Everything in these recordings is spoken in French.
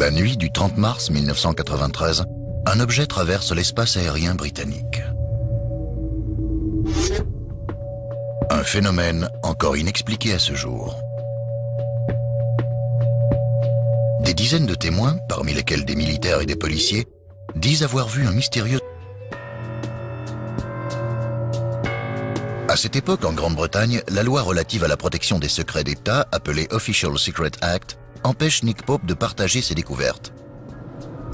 La nuit du 30 mars 1993, un objet traverse l'espace aérien britannique. Un phénomène encore inexpliqué à ce jour. Des dizaines de témoins, parmi lesquels des militaires et des policiers, disent avoir vu un mystérieux... À cette époque, en Grande-Bretagne, la loi relative à la protection des secrets d'État, appelée Official Secret Act, empêche Nick Pope de partager ses découvertes.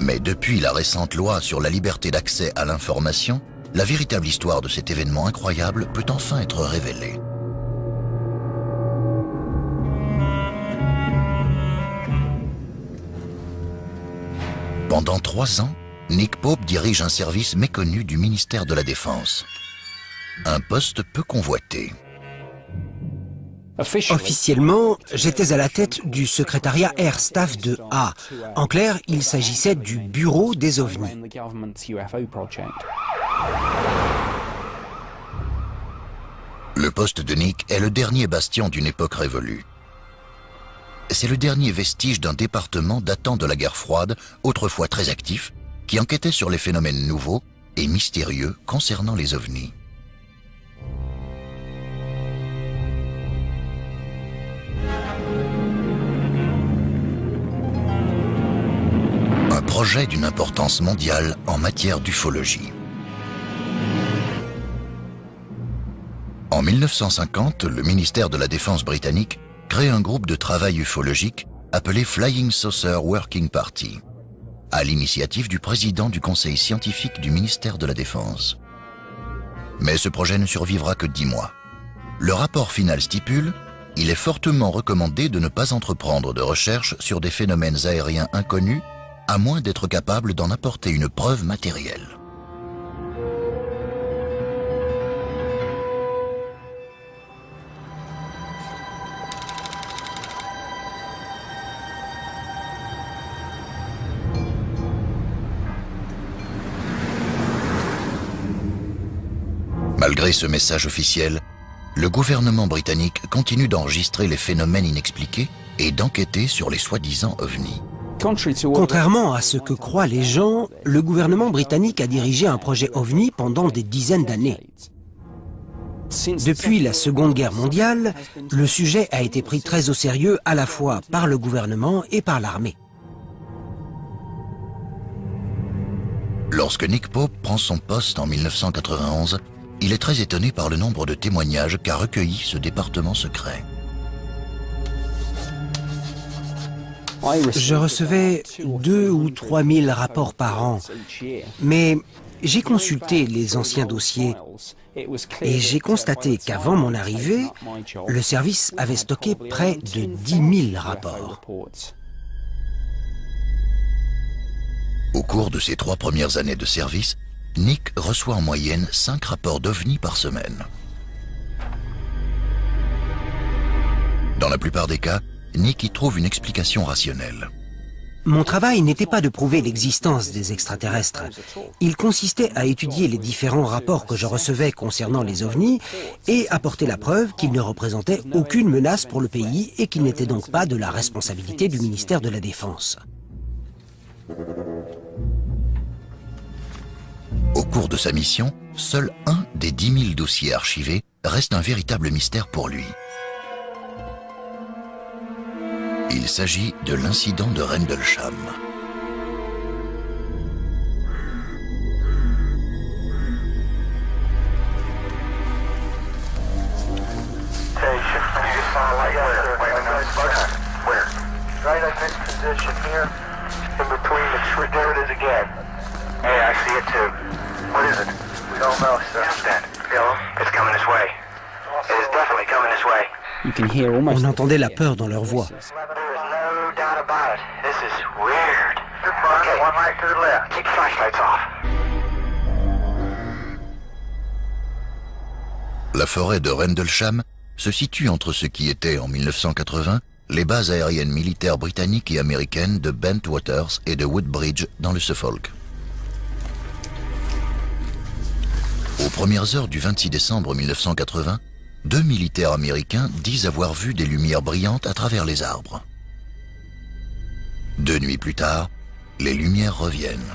Mais depuis la récente loi sur la liberté d'accès à l'information, la véritable histoire de cet événement incroyable peut enfin être révélée. Pendant 3 ans, Nick Pope dirige un service méconnu du ministère de la Défense. Un poste peu convoité. Officiellement, j'étais à la tête du secrétariat Air Staff de A. En clair, il s'agissait du bureau des OVNI. Le poste de Nick est le dernier bastion d'une époque révolue. C'est le dernier vestige d'un département datant de la guerre froide, autrefois très actif, qui enquêtait sur les phénomènes nouveaux et mystérieux concernant les OVNI. Un projet d'une importance mondiale en matière d'ufologie. En 1950, le ministère de la Défense britannique crée un groupe de travail ufologique appelé Flying Saucer Working Party, à l'initiative du président du conseil scientifique du ministère de la Défense. Mais ce projet ne survivra que 10 mois. Le rapport final stipule: il est fortement recommandé de ne pas entreprendre de recherche sur des phénomènes aériens inconnus, à moins d'être capable d'en apporter une preuve matérielle. Malgré ce message officiel, le gouvernement britannique continue d'enregistrer les phénomènes inexpliqués et d'enquêter sur les soi-disant ovnis. Contrairement à ce que croient les gens, le gouvernement britannique a dirigé un projet OVNI pendant des dizaines d'années. Depuis la Seconde Guerre mondiale, le sujet a été pris très au sérieux à la fois par le gouvernement et par l'armée. Lorsque Nick Pope prend son poste en 1991, il est très étonné par le nombre de témoignages qu'a recueilli ce département secret. Je recevais 2 ou 3 000 rapports par an, mais j'ai consulté les anciens dossiers et j'ai constaté qu'avant mon arrivée, le service avait stocké près de 10 000 rapports. Au cours de ses 3 premières années de service, Nick reçoit en moyenne 5 rapports d'OVNI par semaine. Dans la plupart des cas, Nick y trouve une explication rationnelle. Mon travail n'était pas de prouver l'existence des extraterrestres. Il consistait à étudier les différents rapports que je recevais concernant les ovnis et apporter la preuve qu'ils ne représentaient aucune menace pour le pays et qu'ils n'étaient donc pas de la responsabilité du ministère de la Défense. Au cours de sa mission, seul un des 10 000 dossiers archivés reste un véritable mystère pour lui. Il s'agit de l'incident de Rendlesham. On entendait la peur dans leur voix. La forêt de Rendlesham se situe entre ce qui était, en 1980, les bases aériennes militaires britanniques et américaines de Bentwaters et de Woodbridge dans le Suffolk. Aux premières heures du 26 décembre 1980, 2 militaires américains disent avoir vu des lumières brillantes à travers les arbres. 2 nuits plus tard, les lumières reviennent.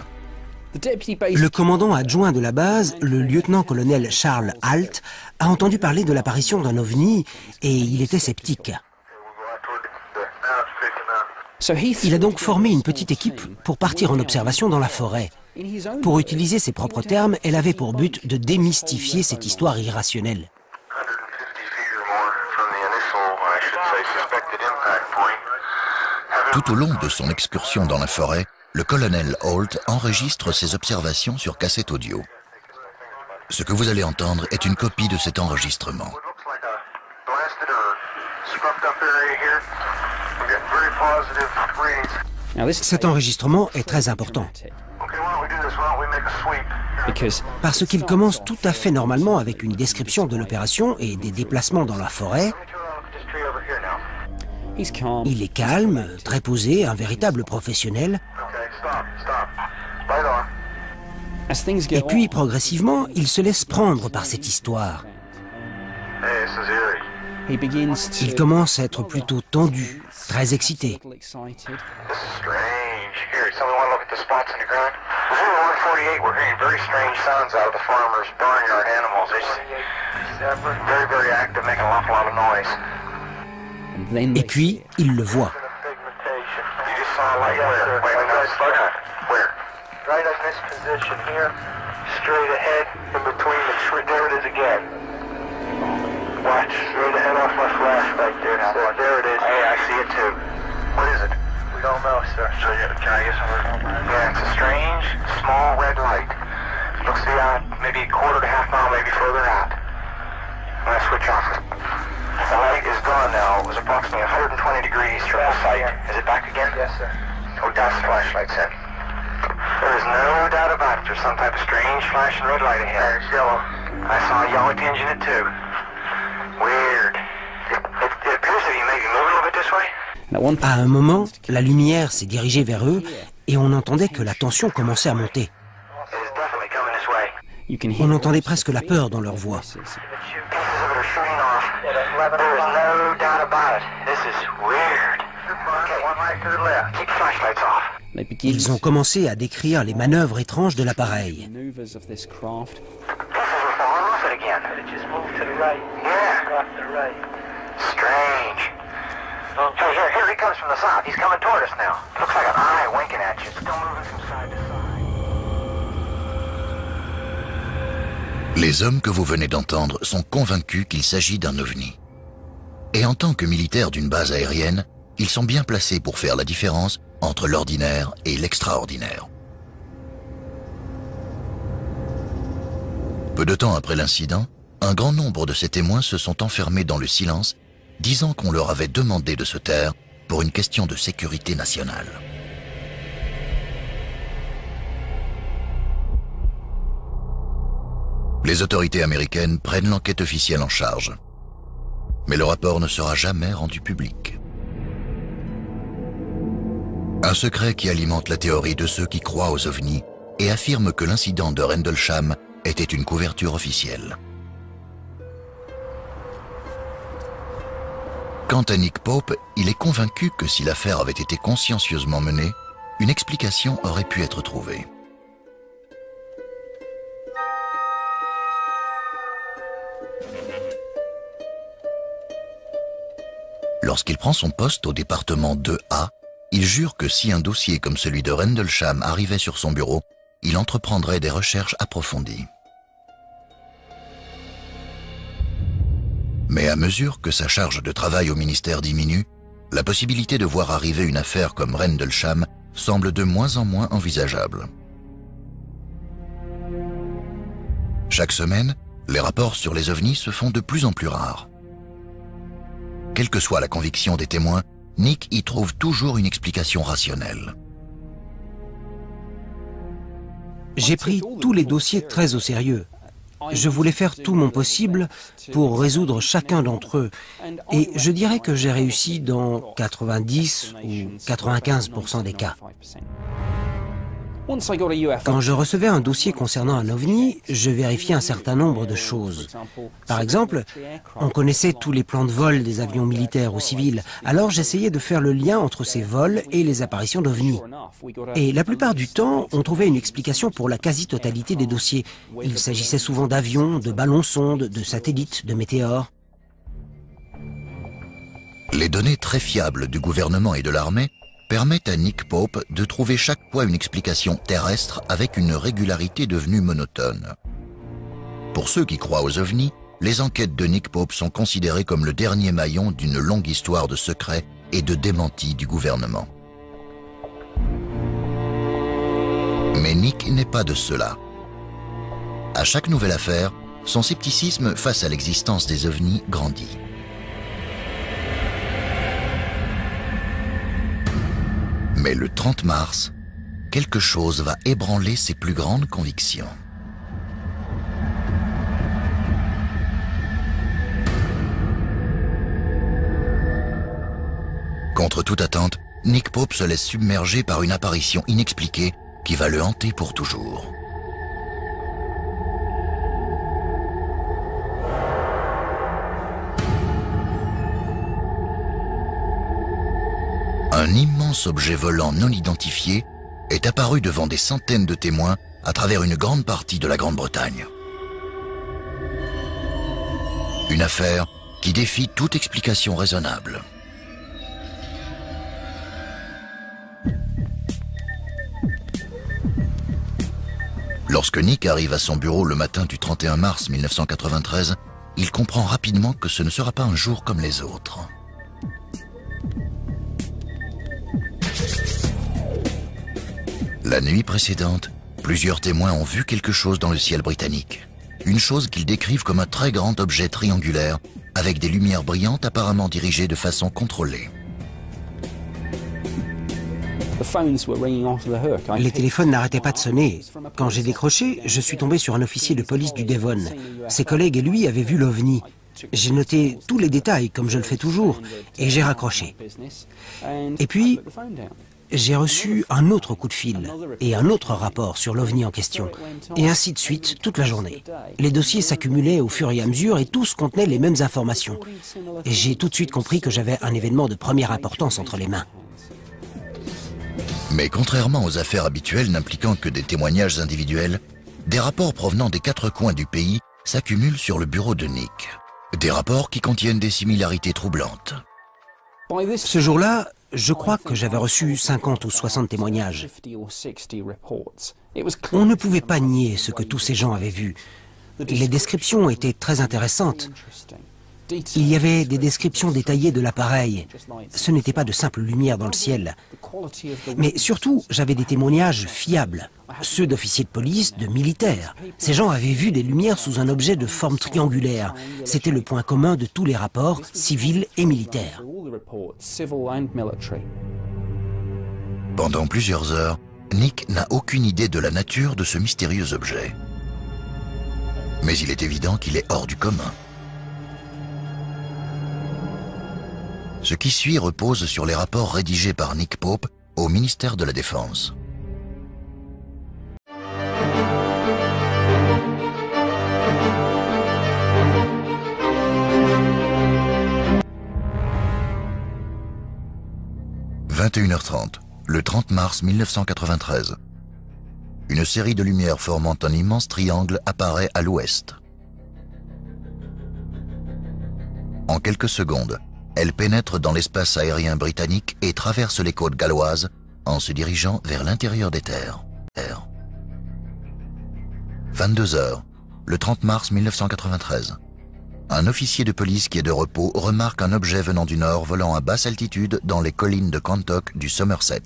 Le commandant adjoint de la base, le lieutenant-colonel Charles Halt, a entendu parler de l'apparition d'un ovni et il était sceptique. Il a donc formé une petite équipe pour partir en observation dans la forêt. Pour utiliser ses propres termes, elle avait pour but de démystifier cette histoire irrationnelle. Tout au long de son excursion dans la forêt, le colonel Halt enregistre ses observations sur cassette audio. Ce que vous allez entendre est une copie de cet enregistrement. Cet enregistrement est très important parce qu'il commence tout à fait normalement avec une description de l'opération et des déplacements dans la forêt. Il est calme, très posé, un véritable professionnel. Et puis, progressivement, il se laisse prendre par cette histoire. Il commence à être plutôt tendu, très excité. Et puis, il le voit. Watch, straight ahead off my flash right there. There it is. Hey, I see it too. What is it? We don't know, sir. So can I get some? Yeah, it's a strange, small red light. Looks to be out maybe a quarter to half mile, maybe further out. I'm gonna switch off it. The light is gone now. It was approximately 120 degrees from the site. Is it back again? Yes, sir. Oh, that's the flashlight set. There is no doubt about it. There's some type of strange flashing red light ahead. It's yellow. I saw a yellow tinge in it too. Weird. It appears to be maybe moving a little bit this way. À un moment, la lumière s'est dirigée vers eux et on entendait que la tension commençait à monter. On entendait presque la peur dans leur voix. Ils ont commencé à décrire les manœuvres étranges de l'appareil. Strange. Here he comes from the south. He's coming toward us now. Looks like an eye winking at you. Still moving from side to side. Les hommes que vous venez d'entendre sont convaincus qu'il s'agit d'un ovni. Et en tant que militaires d'une base aérienne, ils sont bien placés pour faire la différence entre l'ordinaire et l'extraordinaire. Peu de temps après l'incident, un grand nombre de ces témoins se sont enfermés dans le silence, disant qu'on leur avait demandé de se taire pour une question de sécurité nationale. Les autorités américaines prennent l'enquête officielle en charge. Mais le rapport ne sera jamais rendu public. Un secret qui alimente la théorie de ceux qui croient aux ovnis et affirment que l'incident de Rendlesham était une couverture officielle. Quant à Nick Pope, il est convaincu que si l'affaire avait été consciencieusement menée, une explication aurait pu être trouvée. Lorsqu'il prend son poste au département 2A, il jure que si un dossier comme celui de Rendlesham arrivait sur son bureau, il entreprendrait des recherches approfondies. Mais à mesure que sa charge de travail au ministère diminue, la possibilité de voir arriver une affaire comme Rendlesham semble de moins en moins envisageable. Chaque semaine, les rapports sur les ovnis se font de plus en plus rares. Quelle que soit la conviction des témoins, Nick y trouve toujours une explication rationnelle. J'ai pris tous les dossiers très au sérieux. Je voulais faire tout mon possible pour résoudre chacun d'entre eux. Et je dirais que j'ai réussi dans 90 ou 95% des cas. Quand je recevais un dossier concernant un ovni, je vérifiais un certain nombre de choses. Par exemple, on connaissait tous les plans de vol des avions militaires ou civils, alors j'essayais de faire le lien entre ces vols et les apparitions d'ovnis. Et la plupart du temps, on trouvait une explication pour la quasi-totalité des dossiers. Il s'agissait souvent d'avions, de ballons-sondes, de satellites, de météores. Les données très fiables du gouvernement et de l'armée permettent à Nick Pope de trouver chaque fois une explication terrestre avec une régularité devenue monotone. Pour ceux qui croient aux ovnis, les enquêtes de Nick Pope sont considérées comme le dernier maillon d'une longue histoire de secrets et de démentis du gouvernement. Mais Nick n'est pas de ceux-là. À chaque nouvelle affaire, son scepticisme face à l'existence des ovnis grandit. Mais le 30 mars, quelque chose va ébranler ses plus grandes convictions. Contre toute attente, Nick Pope se laisse submerger par une apparition inexpliquée qui va le hanter pour toujours. Un immense objet volant non identifié est apparu devant des centaines de témoins à travers une grande partie de la Grande-Bretagne. Une affaire qui défie toute explication raisonnable. Lorsque Nick arrive à son bureau le matin du 31 mars 1993, il comprend rapidement que ce ne sera pas un jour comme les autres. La nuit précédente, plusieurs témoins ont vu quelque chose dans le ciel britannique. Une chose qu'ils décrivent comme un très grand objet triangulaire avec des lumières brillantes apparemment dirigées de façon contrôlée. Les téléphones n'arrêtaient pas de sonner. Quand j'ai décroché, je suis tombé sur un officier de police du Devon. Ses collègues et lui avaient vu l'OVNI. J'ai noté tous les détails, comme je le fais toujours, et j'ai raccroché. Et puis, j'ai reçu un autre coup de fil et un autre rapport sur l'OVNI en question. Et ainsi de suite, toute la journée. Les dossiers s'accumulaient au fur et à mesure et tous contenaient les mêmes informations. Et j'ai tout de suite compris que j'avais un événement de première importance entre les mains. Mais contrairement aux affaires habituelles n'impliquant que des témoignages individuels, des rapports provenant des quatre coins du pays s'accumulent sur le bureau de Nick. Des rapports qui contiennent des similarités troublantes. Ce jour-là, je crois que j'avais reçu 50 ou 60 témoignages. On ne pouvait pas nier ce que tous ces gens avaient vu. Les descriptions étaient très intéressantes. Il y avait des descriptions détaillées de l'appareil. Ce n'était pas de simple lumière dans le ciel. Mais surtout, j'avais des témoignages fiables. Ceux d'officiers de police, de militaires. Ces gens avaient vu des lumières sous un objet de forme triangulaire. C'était le point commun de tous les rapports, civils et militaires. Pendant plusieurs heures, Nick n'a aucune idée de la nature de ce mystérieux objet. Mais il est évident qu'il est hors du commun. Ce qui suit repose sur les rapports rédigés par Nick Pope au ministère de la Défense. « 21h30, le 30 mars 1993. Une série de lumières formant un immense triangle apparaît à l'ouest. En quelques secondes, elle pénètre dans l'espace aérien britannique et traverse les côtes galloises en se dirigeant vers l'intérieur des terres. 22h, le 30 mars 1993. Un officier de police qui est de repos remarque un objet venant du nord volant à basse altitude dans les collines de Quantock du Somerset.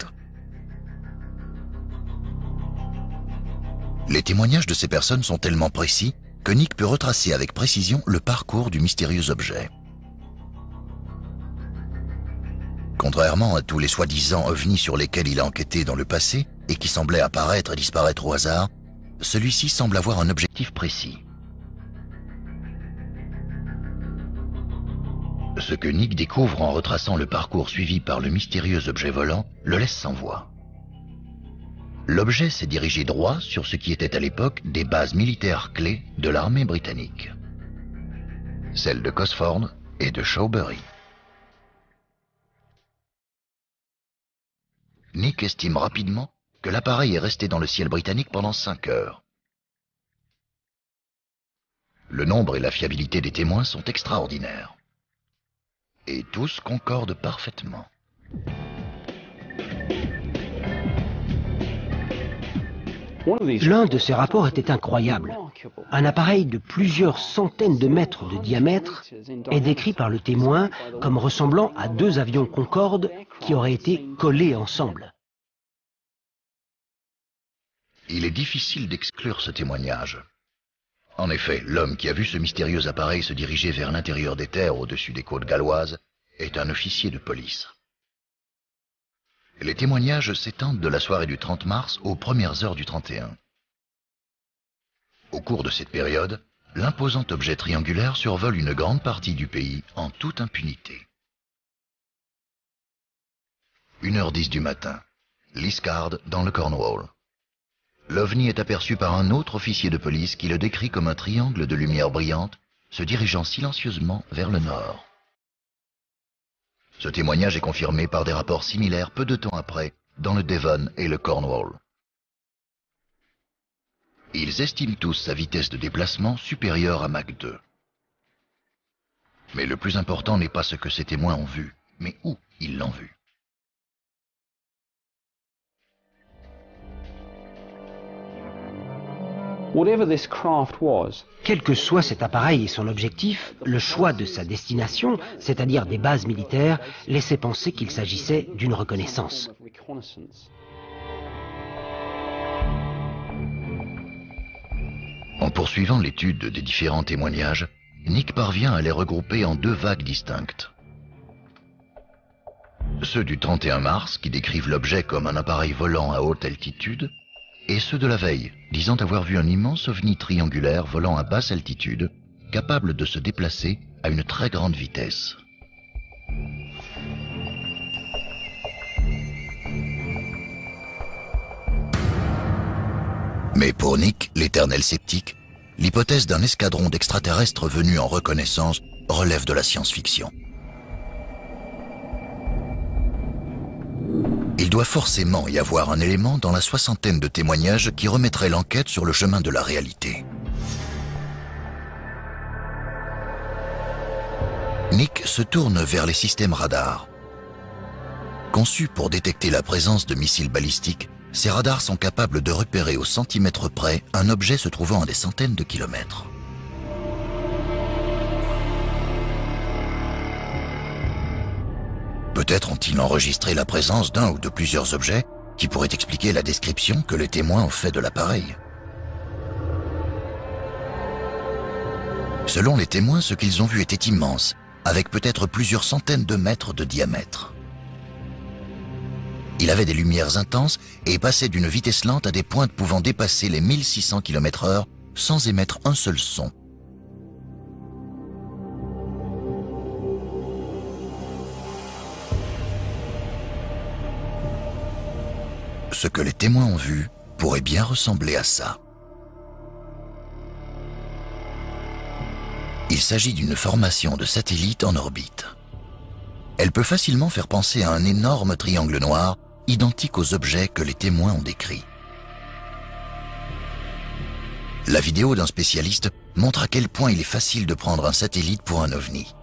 Les témoignages de ces personnes sont tellement précis que Nick peut retracer avec précision le parcours du mystérieux objet. Contrairement à tous les soi-disant ovnis sur lesquels il a enquêté dans le passé et qui semblaient apparaître et disparaître au hasard, celui-ci semble avoir un objectif précis. Ce que Nick découvre en retraçant le parcours suivi par le mystérieux objet volant le laisse sans voix. L'objet s'est dirigé droit sur ce qui était à l'époque des bases militaires clés de l'armée britannique, celles de Cosford et de Shawbury. Nick estime rapidement que l'appareil est resté dans le ciel britannique pendant 5 heures. Le nombre et la fiabilité des témoins sont extraordinaires. Et tous concordent parfaitement. L'un de ces rapports était incroyable. Un appareil de plusieurs centaines de mètres de diamètre est décrit par le témoin comme ressemblant à 2 avions Concorde qui auraient été collés ensemble. Il est difficile d'exclure ce témoignage. En effet, l'homme qui a vu ce mystérieux appareil se diriger vers l'intérieur des terres au-dessus des côtes galloises est un officier de police. Les témoignages s'étendent de la soirée du 30 mars aux premières heures du 31. Au cours de cette période, l'imposant objet triangulaire survole une grande partie du pays en toute impunité. 1h10 du matin, Liscard dans le Cornwall. L'OVNI est aperçu par un autre officier de police qui le décrit comme un triangle de lumière brillante se dirigeant silencieusement vers le nord. Ce témoignage est confirmé par des rapports similaires peu de temps après dans le Devon et le Cornwall. Ils estiment tous sa vitesse de déplacement supérieure à Mach 2. Mais le plus important n'est pas ce que ces témoins ont vu, mais où ils l'ont vu. Quel que soit cet appareil et son objectif, le choix de sa destination, c'est-à-dire des bases militaires, laissait penser qu'il s'agissait d'une reconnaissance. En poursuivant l'étude des différents témoignages, Nick parvient à les regrouper en 2 vagues distinctes. Ceux du 31 mars, qui décrivent l'objet comme un appareil volant à haute altitude, et ceux de la veille, disant avoir vu un immense ovni triangulaire volant à basse altitude, capable de se déplacer à une très grande vitesse. Mais pour Nick, l'éternel sceptique, l'hypothèse d'un escadron d'extraterrestres venus en reconnaissance relève de la science-fiction. Il doit forcément y avoir un élément dans la 60aine de témoignages qui remettrait l'enquête sur le chemin de la réalité. Nick se tourne vers les systèmes radars. Conçus pour détecter la présence de missiles balistiques, ces radars sont capables de repérer au centimètre près un objet se trouvant à des centaines de kilomètres. Peut-être ont-ils enregistré la présence d'un ou de plusieurs objets qui pourraient expliquer la description que les témoins ont fait de l'appareil. Selon les témoins, ce qu'ils ont vu était immense, avec peut-être plusieurs centaines de mètres de diamètre. Il avait des lumières intenses et passait d'une vitesse lente à des pointes pouvant dépasser les 1600 km/h sans émettre un seul son. Ce que les témoins ont vu pourrait bien ressembler à ça. Il s'agit d'une formation de satellites en orbite. Elle peut facilement faire penser à un énorme triangle noir, identique aux objets que les témoins ont décrits. La vidéo d'un spécialiste montre à quel point il est facile de prendre un satellite pour un ovni.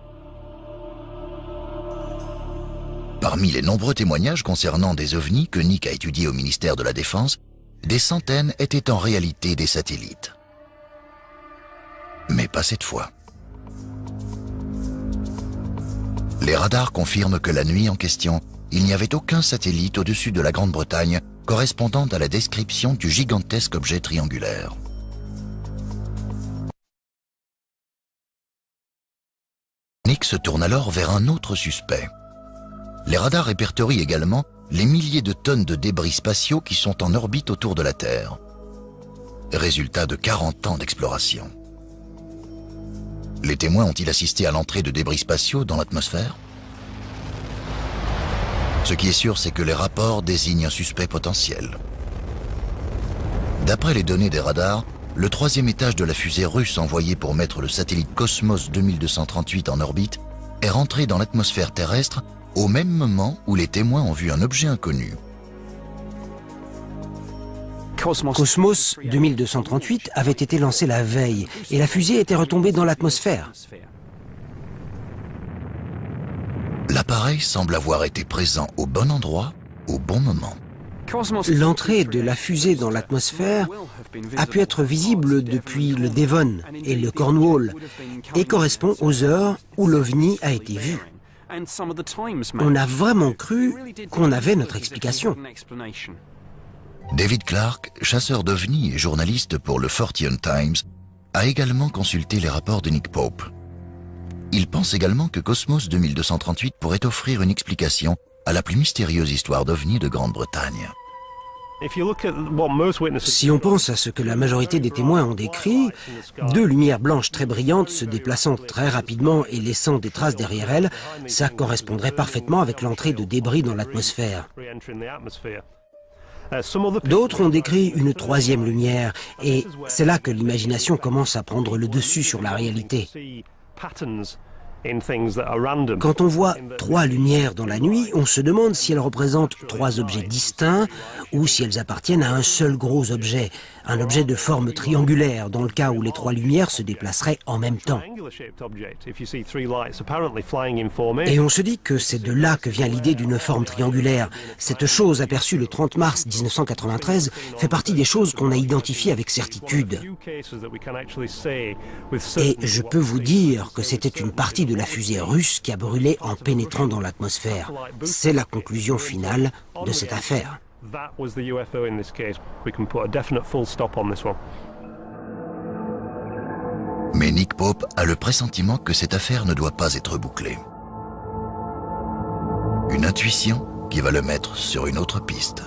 Parmi les nombreux témoignages concernant des ovnis que Nick a étudiés au ministère de la Défense, des centaines étaient en réalité des satellites. Mais pas cette fois. Les radars confirment que la nuit en question, il n'y avait aucun satellite au-dessus de la Grande-Bretagne correspondant à la description du gigantesque objet triangulaire. Nick se tourne alors vers un autre suspect. Les radars répertorient également les milliers de tonnes de débris spatiaux qui sont en orbite autour de la Terre. Résultat de 40 ans d'exploration. Les témoins ont-ils assisté à l'entrée de débris spatiaux dans l'atmosphère? Ce qui est sûr, c'est que les rapports désignent un suspect potentiel. D'après les données des radars, le troisième étage de la fusée russe envoyée pour mettre le satellite Cosmos 2238 en orbite est rentré dans l'atmosphère terrestre au même moment où les témoins ont vu un objet inconnu. Cosmos 2238 avait été lancé la veille et la fusée était retombée dans l'atmosphère. L'appareil semble avoir été présent au bon endroit, au bon moment. L'entrée de la fusée dans l'atmosphère a pu être visible depuis le Devon et le Cornwall et correspond aux heures où l'OVNI a été vu. On a vraiment cru qu'on avait notre explication. David Clark, chasseur d'OVNI et journaliste pour le Fortean Times, a également consulté les rapports de Nick Pope. Il pense également que Cosmos 2238 pourrait offrir une explication à la plus mystérieuse histoire d'OVNI de Grande-Bretagne. Si on pense à ce que la majorité des témoins ont décrit, deux lumières blanches très brillantes se déplaçant très rapidement et laissant des traces derrière elles, ça correspondrait parfaitement avec l'entrée de débris dans l'atmosphère. D'autres ont décrit une troisième lumière, et c'est là que l'imagination commence à prendre le dessus sur la réalité. Quand on voit trois lumières dans la nuit, on se demande si elles représentent trois objets distincts ou si elles appartiennent à un seul gros objet, un objet de forme triangulaire, dans le cas où les trois lumières se déplaceraient en même temps. Et on se dit que c'est de là que vient l'idée d'une forme triangulaire. Cette chose aperçue le 30 mars 1993 fait partie des choses qu'on a identifiées avec certitude. Et je peux vous dire que c'était une partie de la fusée russe qui a brûlé en pénétrant dans l'atmosphère. C'est la conclusion finale de cette affaire. Mais Nick Pope a le pressentiment que cette affaire ne doit pas être bouclée. Une intuition qui va le mettre sur une autre piste.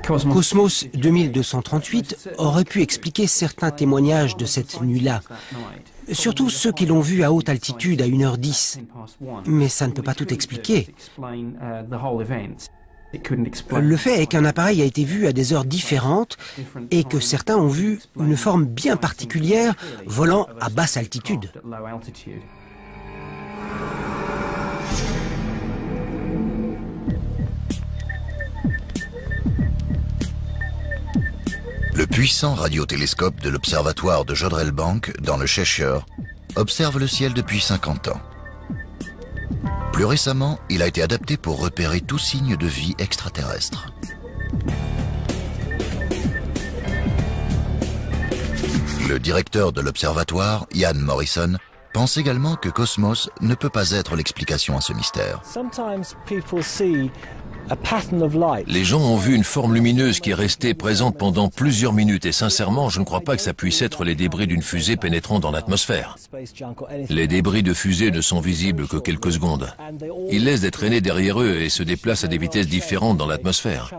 Cosmos 2238 aurait pu expliquer certains témoignages de cette nuit-là, surtout ceux qui l'ont vu à haute altitude à 1h10. Mais ça ne peut pas tout expliquer. Le fait est qu'un appareil a été vu à des heures différentes et que certains ont vu une forme bien particulière volant à basse altitude. Le puissant radiotélescope de l'observatoire de Jodrell Bank, dans le Cheshire, observe le ciel depuis 50 ans. Plus récemment, il a été adapté pour repérer tout signe de vie extraterrestre. Le directeur de l'observatoire, Ian Morrison, pense également que Cosmos ne peut pas être l'explication à ce mystère. Les gens ont vu une forme lumineuse qui est restée présente pendant plusieurs minutes et sincèrement, je ne crois pas que ça puisse être les débris d'une fusée pénétrant dans l'atmosphère. Les débris de fusée ne sont visibles que quelques secondes. Ils laissent des traînées derrière eux et se déplacent à des vitesses différentes dans l'atmosphère.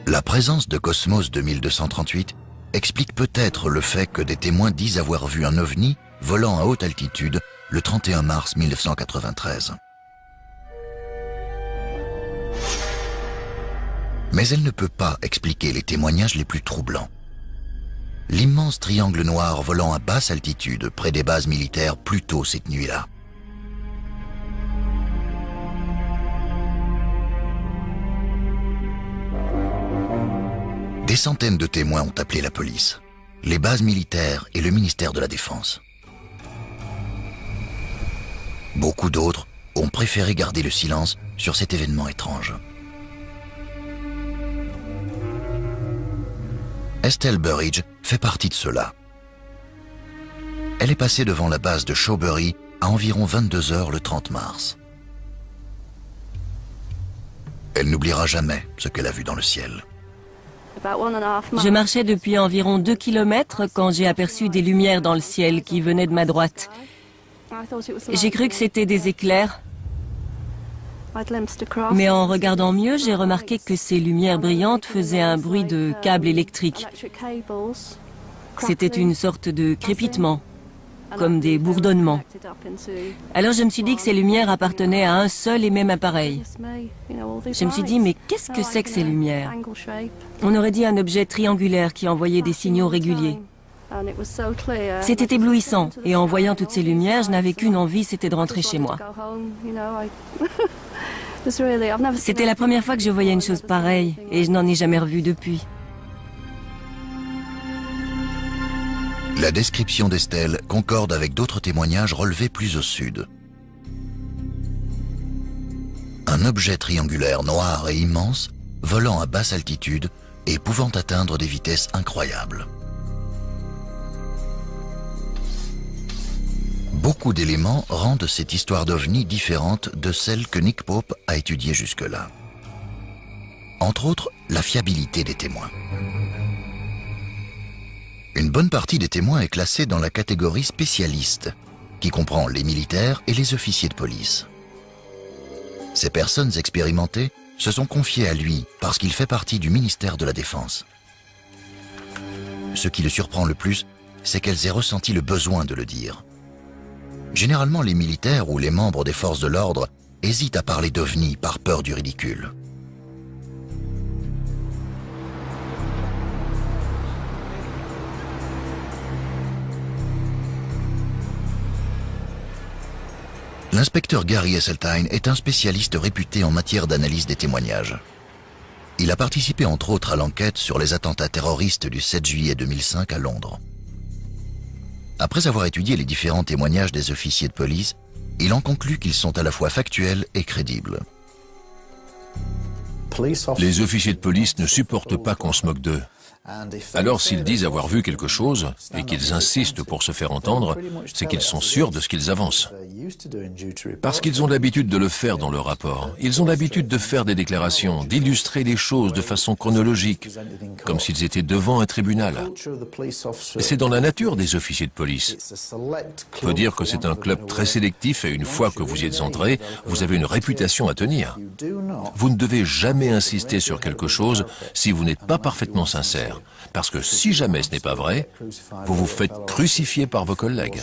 La présence de Cosmos 2238 explique peut-être le fait que des témoins disent avoir vu un ovni volant à haute altitude le 31 mars 1993. Mais elle ne peut pas expliquer les témoignages les plus troublants. L'immense triangle noir volant à basse altitude près des bases militaires plus tôt cette nuit-là. Des centaines de témoins ont appelé la police, les bases militaires et le ministère de la Défense. Beaucoup d'autres ont préféré garder le silence sur cet événement étrange. Estelle Burridge fait partie de ceux-là. Elle est passée devant la base de Shawbury à environ 22 heures le 30 mars. Elle n'oubliera jamais ce qu'elle a vu dans le ciel. Je marchais depuis environ 2 kilomètres quand j'ai aperçu des lumières dans le ciel qui venaient de ma droite. J'ai cru que c'était des éclairs, mais en regardant mieux, j'ai remarqué que ces lumières brillantes faisaient un bruit de câbles électriques. C'était une sorte de crépitement. comme des bourdonnements. Alors je me suis dit que ces lumières appartenaient à un seul et même appareil. Je me suis dit, mais qu'est-ce que c'est que ces lumières? On aurait dit un objet triangulaire qui envoyait des signaux réguliers. C'était éblouissant, et en voyant toutes ces lumières, je n'avais qu'une envie, c'était de rentrer chez moi. C'était la première fois que je voyais une chose pareille, et je n'en ai jamais revu depuis. La description d'Estelle concorde avec d'autres témoignages relevés plus au sud. Un objet triangulaire noir et immense, volant à basse altitude et pouvant atteindre des vitesses incroyables. Beaucoup d'éléments rendent cette histoire d'OVNI différente de celle que Nick Pope a étudiée jusque-là. Entre autres, la fiabilité des témoins. Une bonne partie des témoins est classée dans la catégorie spécialiste, qui comprend les militaires et les officiers de police. Ces personnes expérimentées se sont confiées à lui parce qu'il fait partie du ministère de la Défense. Ce qui le surprend le plus, c'est qu'elles aient ressenti le besoin de le dire. Généralement, les militaires ou les membres des forces de l'ordre hésitent à parler d'OVNI par peur du ridicule. L'inspecteur Gary Esseltine est un spécialiste réputé en matière d'analyse des témoignages. Il a participé entre autres à l'enquête sur les attentats terroristes du 7 juillet 2005 à Londres. Après avoir étudié les différents témoignages des officiers de police, il en conclut qu'ils sont à la fois factuels et crédibles. Les officiers de police ne supportent pas qu'on se moque d'eux. Alors s'ils disent avoir vu quelque chose et qu'ils insistent pour se faire entendre, c'est qu'ils sont sûrs de ce qu'ils avancent. Parce qu'ils ont l'habitude de le faire dans leur rapport. Ils ont l'habitude de faire des déclarations, d'illustrer les choses de façon chronologique, comme s'ils étaient devant un tribunal. Et c'est dans la nature des officiers de police. On peut dire que c'est un club très sélectif et une fois que vous y êtes entré, vous avez une réputation à tenir. Vous ne devez jamais insister sur quelque chose si vous n'êtes pas parfaitement sincère. Parce que si jamais ce n'est pas vrai, vous vous faites crucifier par vos collègues.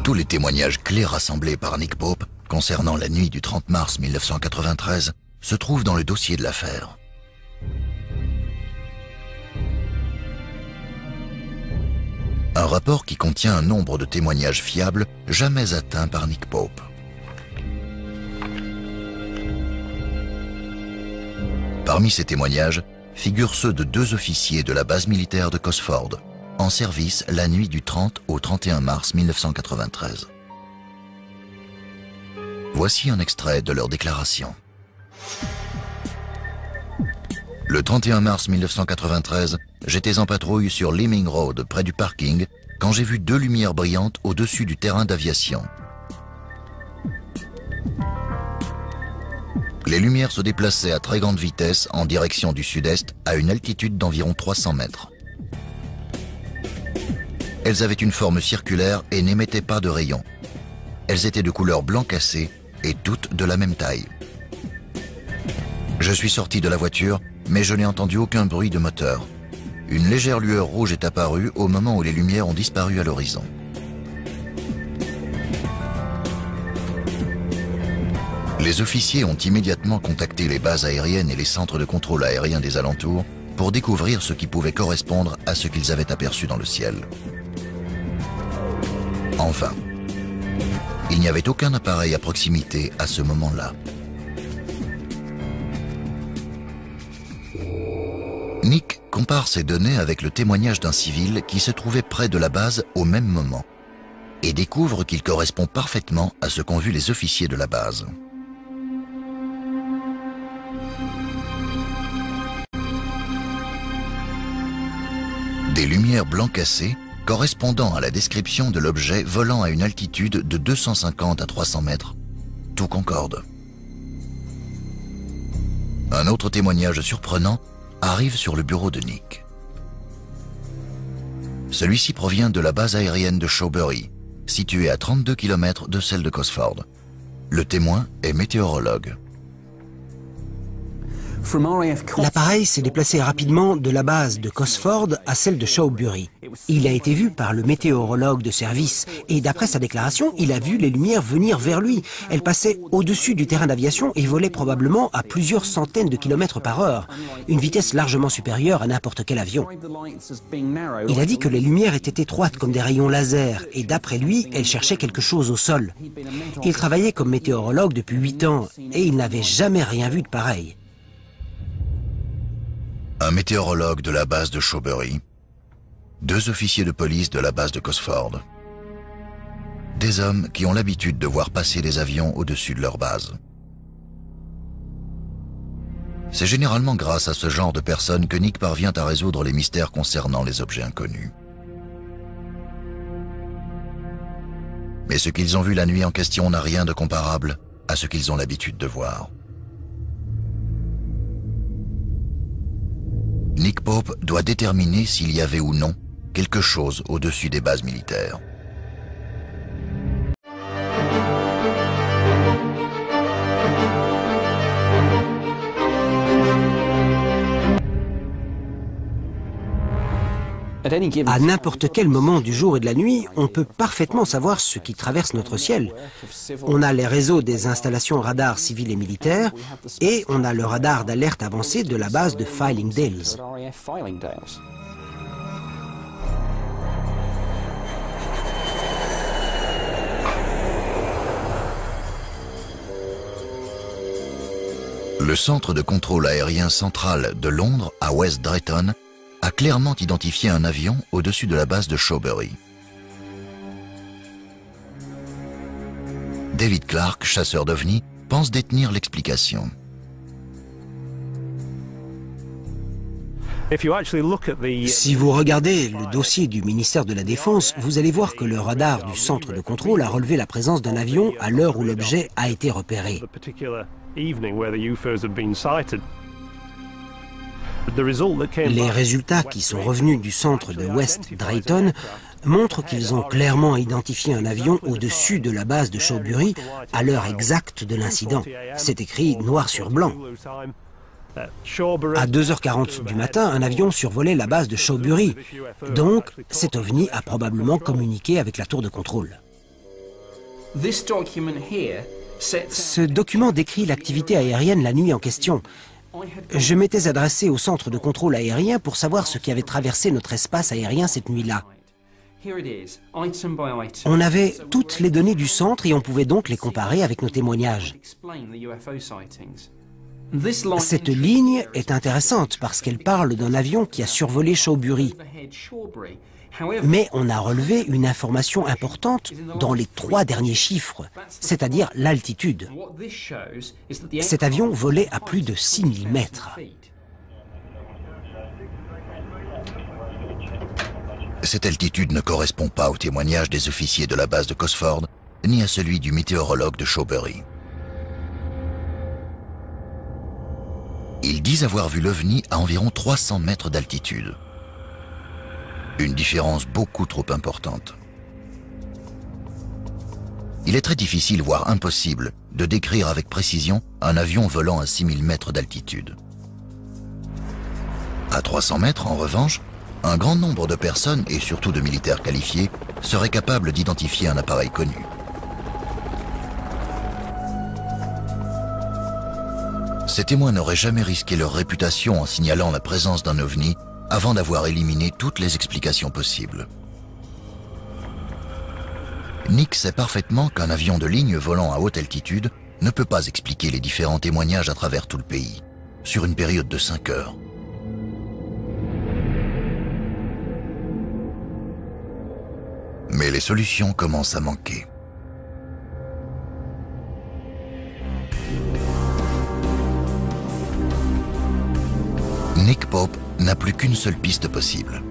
Tous les témoignages clés rassemblés par Nick Pope concernant la nuit du 30 mars 1993 se trouvent dans le dossier de l'affaire. Un rapport qui contient un nombre de témoignages fiables jamais atteints par Nick Pope. Parmi ces témoignages figurent ceux de 2 officiers de la base militaire de Cosford, en service la nuit du 30 au 31 mars 1993. Voici un extrait de leur déclaration. Le 31 mars 1993, j'étais en patrouille sur Leeming Road, près du parking, quand j'ai vu 2 lumières brillantes au-dessus du terrain d'aviation. Les lumières se déplaçaient à très grande vitesse en direction du sud-est à une altitude d'environ 300 mètres. Elles avaient une forme circulaire et n'émettaient pas de rayons. Elles étaient de couleur blanc cassé et toutes de la même taille. Je suis sorti de la voiture, mais je n'ai entendu aucun bruit de moteur. Une légère lueur rouge est apparue au moment où les lumières ont disparu à l'horizon. Les officiers ont immédiatement contacté les bases aériennes et les centres de contrôle aérien des alentours pour découvrir ce qui pouvait correspondre à ce qu'ils avaient aperçu dans le ciel. Enfin, il n'y avait aucun appareil à proximité à ce moment-là. Nick compare ces données avec le témoignage d'un civil qui se trouvait près de la base au même moment et découvre qu'il correspond parfaitement à ce qu'ont vu les officiers de la base. Des lumières blanc cassé correspondant à la description de l'objet volant à une altitude de 250 à 300 mètres. Tout concorde. Un autre témoignage surprenant arrive sur le bureau de Nick. Celui-ci provient de la base aérienne de Shawbury, située à 32 km de celle de Cosford. Le témoin est météorologue. L'appareil s'est déplacé rapidement de la base de Cosford à celle de Shawbury. Il a été vu par le météorologue de service et d'après sa déclaration, il a vu les lumières venir vers lui. Elles passaient au-dessus du terrain d'aviation et volaient probablement à plusieurs centaines de kilomètres par heure, une vitesse largement supérieure à n'importe quel avion. Il a dit que les lumières étaient étroites comme des rayons laser et d'après lui, elles cherchaient quelque chose au sol. Il travaillait comme météorologue depuis 8 ans et il n'avait jamais rien vu de pareil. Un météorologue de la base de Shawbury, 2 officiers de police de la base de Cosford. Des hommes qui ont l'habitude de voir passer des avions au-dessus de leur base. C'est généralement grâce à ce genre de personnes que Nick parvient à résoudre les mystères concernant les objets inconnus. Mais ce qu'ils ont vu la nuit en question n'a rien de comparable à ce qu'ils ont l'habitude de voir. Nick Pope doit déterminer s'il y avait ou non quelque chose au-dessus des bases militaires. À n'importe quel moment du jour et de la nuit, on peut parfaitement savoir ce qui traverse notre ciel. On a les réseaux des installations radars civiles et militaires et on a le radar d'alerte avancé de la base de Fylingdales. Le centre de contrôle aérien central de Londres à West Drayton a clairement identifié un avion au-dessus de la base de Shawbury. David Clark, chasseur d'ovnis, pense détenir l'explication. Si vous regardez le dossier du ministère de la Défense, vous allez voir que le radar du centre de contrôle a relevé la présence d'un avion à l'heure où l'objet a été repéré. Les résultats qui sont revenus du centre de West Drayton montrent qu'ils ont clairement identifié un avion au-dessus de la base de Shawbury à l'heure exacte de l'incident. C'est écrit noir sur blanc. À 2h40 du matin, un avion survolait la base de Shawbury. Donc, cet ovni a probablement communiqué avec la tour de contrôle. Ce document décrit l'activité aérienne la nuit en question. Je m'étais adressé au centre de contrôle aérien pour savoir ce qui avait traversé notre espace aérien cette nuit-là. On avait toutes les données du centre et on pouvait donc les comparer avec nos témoignages. Cette ligne est intéressante parce qu'elle parle d'un avion qui a survolé Shawbury. Mais on a relevé une information importante dans les 3 derniers chiffres, c'est-à-dire l'altitude. Cet avion volait à plus de 6000 mètres. Cette altitude ne correspond pas au témoignage des officiers de la base de Cosford, ni à celui du météorologue de Shawbury. Ils disent avoir vu l'OVNI à environ 300 mètres d'altitude. Une différence beaucoup trop importante. Il est très difficile, voire impossible, de décrire avec précision un avion volant à 6000 mètres d'altitude. À 300 mètres, en revanche, un grand nombre de personnes, et surtout de militaires qualifiés, seraient capables d'identifier un appareil connu. Ces témoins n'auraient jamais risqué leur réputation en signalant la présence d'un ovni avant d'avoir éliminé toutes les explications possibles. Nick sait parfaitement qu'un avion de ligne volant à haute altitude ne peut pas expliquer les différents témoignages à travers tout le pays, sur une période de 5 heures. Mais les solutions commencent à manquer. Nick Pope n'a plus qu'une seule piste possible.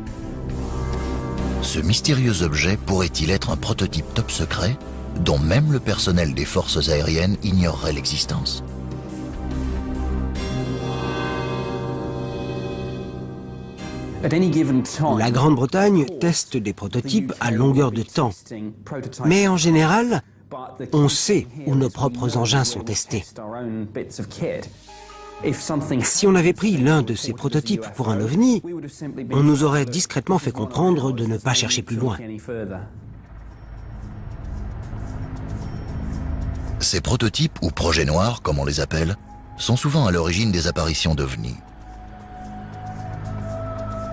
Ce mystérieux objet pourrait-il être un prototype top secret dont même le personnel des forces aériennes ignorerait l'existence? La Grande-Bretagne teste des prototypes à longueur de temps. Mais en général, on sait où nos propres engins sont testés. Si on avait pris l'un de ces prototypes pour un ovni, on nous aurait discrètement fait comprendre de ne pas chercher plus loin. Ces prototypes, ou projets noirs, comme on les appelle, sont souvent à l'origine des apparitions d'ovnis.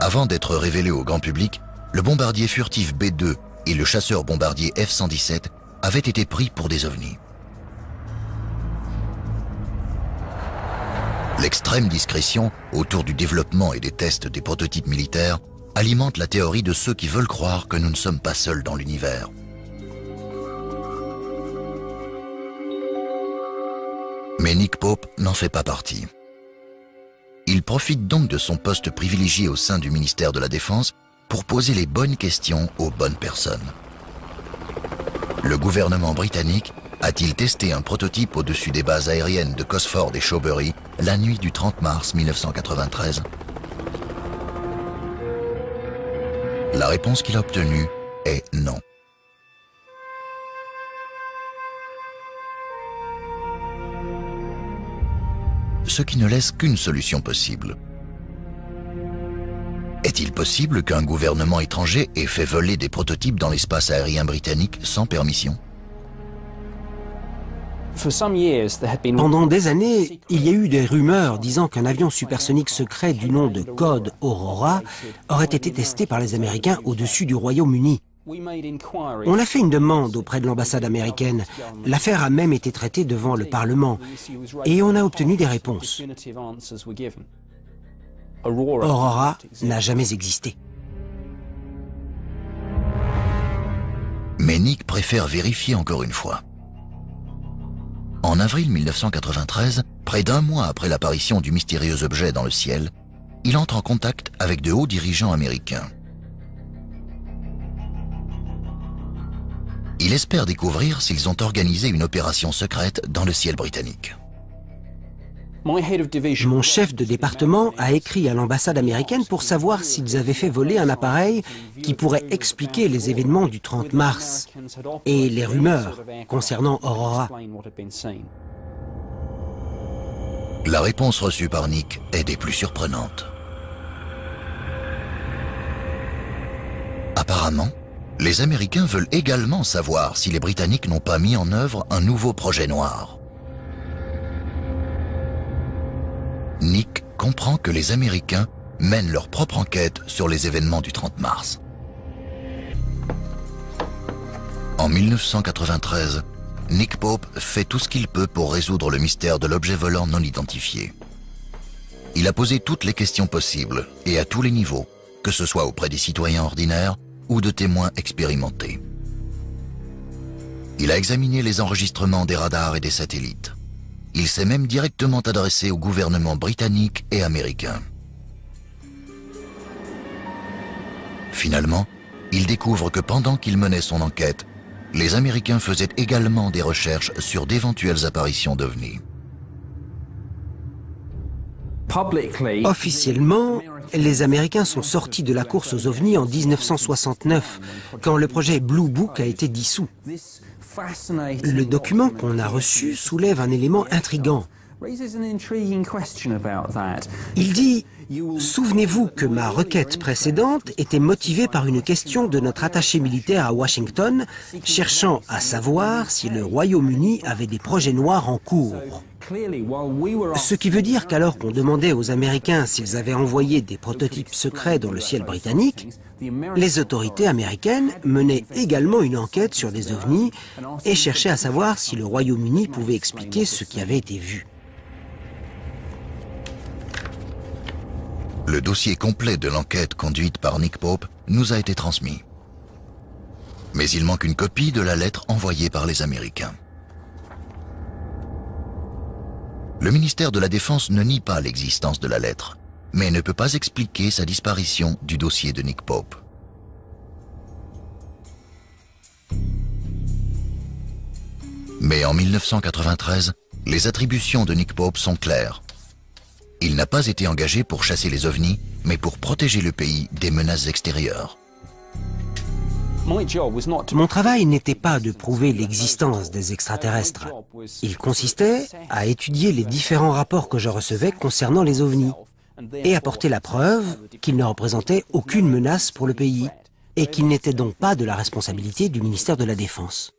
Avant d'être révélés au grand public, le bombardier furtif B-2 et le chasseur bombardier F-117 avaient été pris pour des ovnis. L'extrême discrétion autour du développement et des tests des prototypes militaires alimente la théorie de ceux qui veulent croire que nous ne sommes pas seuls dans l'univers. Mais Nick Pope n'en fait pas partie. Il profite donc de son poste privilégié au sein du ministère de la Défense pour poser les bonnes questions aux bonnes personnes. Le gouvernement britannique a-t-il testé un prototype au-dessus des bases aériennes de Cosford et Shawbury la nuit du 30 mars 1993 ? La réponse qu'il a obtenue est non. Ce qui ne laisse qu'une solution possible. Est-il possible qu'un gouvernement étranger ait fait voler des prototypes dans l'espace aérien britannique sans permission ? Pendant des années, il y a eu des rumeurs disant qu'un avion supersonique secret du nom de Code Aurora aurait été testé par les Américains au-dessus du Royaume-Uni. On a fait une demande auprès de l'ambassade américaine. L'affaire a même été traitée devant le Parlement et on a obtenu des réponses. Aurora n'a jamais existé. Mais Nick préfère vérifier encore une fois. En avril 1993, près d'un mois après l'apparition du mystérieux objet dans le ciel, il entre en contact avec de hauts dirigeants américains. Il espère découvrir s'ils ont organisé une opération secrète dans le ciel britannique. Mon chef de département a écrit à l'ambassade américaine pour savoir s'ils avaient fait voler un appareil qui pourrait expliquer les événements du 30 mars et les rumeurs concernant Aurora. La réponse reçue par Nick est des plus surprenantes. Apparemment, les Américains veulent également savoir si les Britanniques n'ont pas mis en œuvre un nouveau projet noir. Nick comprend que les Américains mènent leur propre enquête sur les événements du 30 mars. En 1993, Nick Pope fait tout ce qu'il peut pour résoudre le mystère de l'objet volant non identifié. Il a posé toutes les questions possibles et à tous les niveaux, que ce soit auprès des citoyens ordinaires ou de témoins expérimentés. Il a examiné les enregistrements des radars et des satellites. Il s'est même directement adressé au gouvernement britannique et américain. Finalement, il découvre que pendant qu'il menait son enquête, les Américains faisaient également des recherches sur d'éventuelles apparitions d'ovnis. Officiellement, les Américains sont sortis de la course aux ovnis en 1969, quand le projet Blue Book a été dissous. Le document qu'on a reçu soulève un élément intrigant. Il dit « Souvenez-vous que ma requête précédente était motivée par une question de notre attaché militaire à Washington, cherchant à savoir si le Royaume-Uni avait des projets noirs en cours. » Ce qui veut dire qu'alors qu'on demandait aux Américains s'ils avaient envoyé des prototypes secrets dans le ciel britannique, les autorités américaines menaient également une enquête sur des ovnis et cherchaient à savoir si le Royaume-Uni pouvait expliquer ce qui avait été vu. Le dossier complet de l'enquête conduite par Nick Pope nous a été transmis. Mais il manque une copie de la lettre envoyée par les Américains. Le ministère de la Défense ne nie pas l'existence de la lettre, mais ne peut pas expliquer sa disparition du dossier de Nick Pope. Mais en 1993, les attributions de Nick Pope sont claires. Il n'a pas été engagé pour chasser les ovnis, mais pour protéger le pays des menaces extérieures. Mon travail n'était pas de prouver l'existence des extraterrestres. Il consistait à étudier les différents rapports que je recevais concernant les ovnis et apporter la preuve qu'ils ne représentaient aucune menace pour le pays et qu'ils n'étaient donc pas de la responsabilité du ministère de la Défense.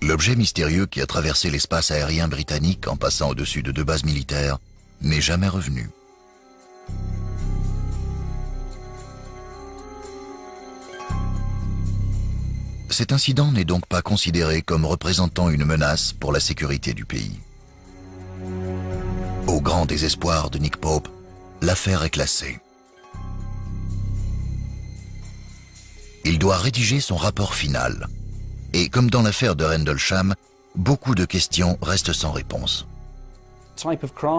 L'objet mystérieux qui a traversé l'espace aérien britannique en passant au-dessus de 2 bases militaires n'est jamais revenu. Cet incident n'est donc pas considéré comme représentant une menace pour la sécurité du pays. Au grand désespoir de Nick Pope, l'affaire est classée. Il doit rédiger son rapport final. Et comme dans l'affaire de Rendlesham, beaucoup de questions restent sans réponse.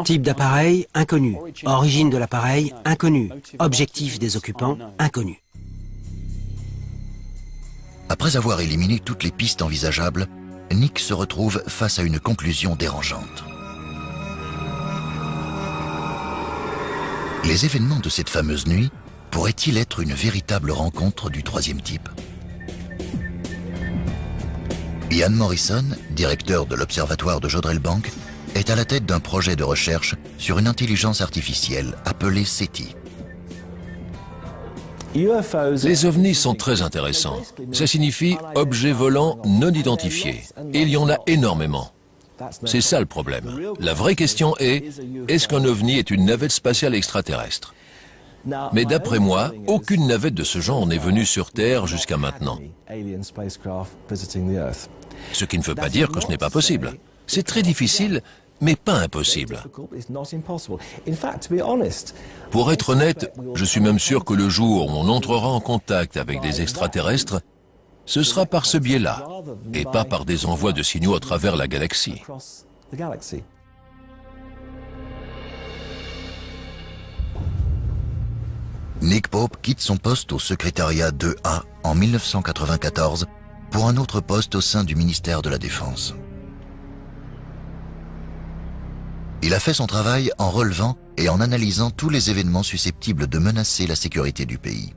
Type d'appareil, inconnu. Origine de l'appareil, inconnu. Objectif des occupants, inconnu. Après avoir éliminé toutes les pistes envisageables, Nick se retrouve face à une conclusion dérangeante. Les événements de cette fameuse nuit pourraient-ils être une véritable rencontre du troisième type? Ian Morrison, directeur de l'Observatoire de Jodrell Bank, est à la tête d'un projet de recherche sur une intelligence artificielle appelée SETI. Les ovnis sont très intéressants. Ça signifie objets volants non identifiés. Et il y en a énormément. C'est ça le problème. La vraie question est-ce qu'un ovni est une navette spatiale extraterrestre? Mais d'après moi, aucune navette de ce genre n'est venue sur Terre jusqu'à maintenant. Ce qui ne veut pas dire que ce n'est pas possible. C'est très difficile, mais pas impossible. Pour être honnête, je suis même sûr que le jour où on entrera en contact avec des extraterrestres, ce sera par ce biais-là, et pas par des envois de signaux à travers la galaxie. Nick Pope quitte son poste au secrétariat 2A en 1994 pour un autre poste au sein du ministère de la Défense. Il a fait son travail en relevant et en analysant tous les événements susceptibles de menacer la sécurité du pays.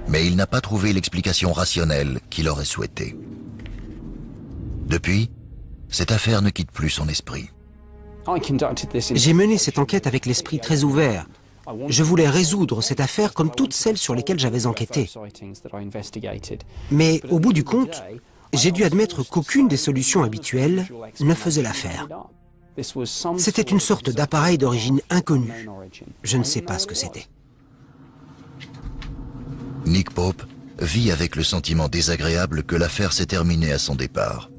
Mais il n'a pas trouvé l'explication rationnelle qu'il aurait souhaité. Depuis, cette affaire ne quitte plus son esprit. J'ai mené cette enquête avec l'esprit très ouvert. Je voulais résoudre cette affaire comme toutes celles sur lesquelles j'avais enquêté. Mais au bout du compte, j'ai dû admettre qu'aucune des solutions habituelles ne faisait l'affaire. C'était une sorte d'appareil d'origine inconnue. Je ne sais pas ce que c'était. Nick Pope vit avec le sentiment désagréable que l'affaire s'est terminée à son départ.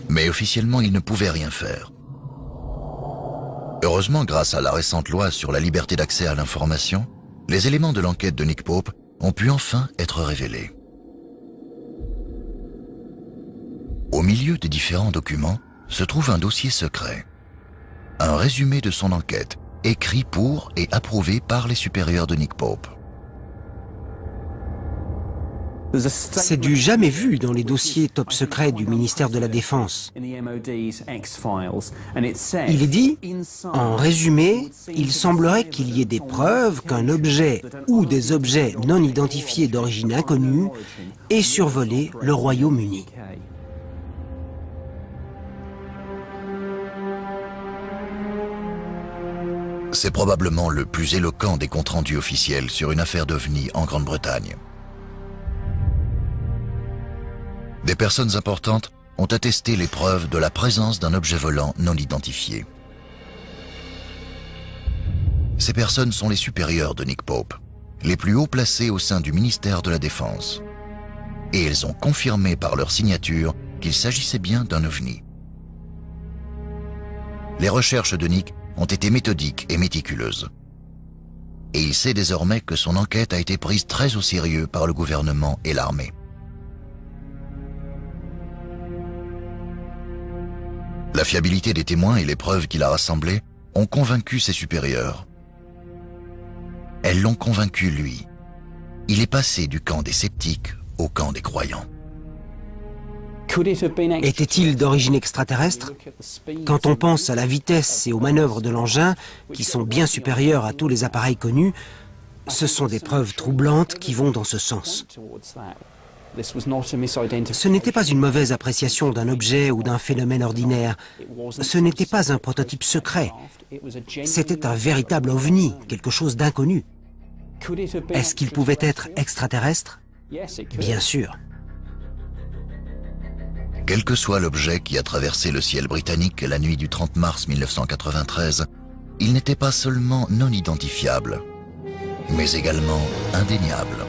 Mais officiellement, il ne pouvait rien faire. Heureusement, grâce à la récente loi sur la liberté d'accès à l'information, les éléments de l'enquête de Nick Pope ont pu enfin être révélés. Au milieu des différents documents se trouve un dossier secret. Un résumé de son enquête, écrit pour et approuvé par les supérieurs de Nick Pope. C'est du jamais vu dans les dossiers top secrets du ministère de la Défense. Il est dit, en résumé, il semblerait qu'il y ait des preuves qu'un objet ou des objets non identifiés d'origine inconnue aient survolé le Royaume-Uni. C'est probablement le plus éloquent des comptes rendus officiels sur une affaire d'OVNI en Grande-Bretagne. Des personnes importantes ont attesté les preuves de la présence d'un objet volant non identifié. Ces personnes sont les supérieurs de Nick Pope, les plus hauts placés au sein du ministère de la Défense. Et elles ont confirmé par leur signature qu'il s'agissait bien d'un OVNI. Les recherches de Nick ont été méthodiques et méticuleuses. Et il sait désormais que son enquête a été prise très au sérieux par le gouvernement et l'armée. La fiabilité des témoins et les preuves qu'il a rassemblées ont convaincu ses supérieurs. Elles l'ont convaincu, lui. Il est passé du camp des sceptiques au camp des croyants. Était-il d'origine extraterrestre? Quand on pense à la vitesse et aux manœuvres de l'engin, qui sont bien supérieures à tous les appareils connus, Ce sont des preuves troublantes qui vont dans ce sens. Ce n'était pas une mauvaise appréciation d'un objet ou d'un phénomène ordinaire. Ce n'était pas un prototype secret. C'était un véritable ovni, quelque chose d'inconnu. Est-ce qu'il pouvait être extraterrestre? Bien sûr. Quel que soit l'objet qui a traversé le ciel britannique la nuit du 30 mars 1993, il n'était pas seulement non identifiable, mais également indéniable.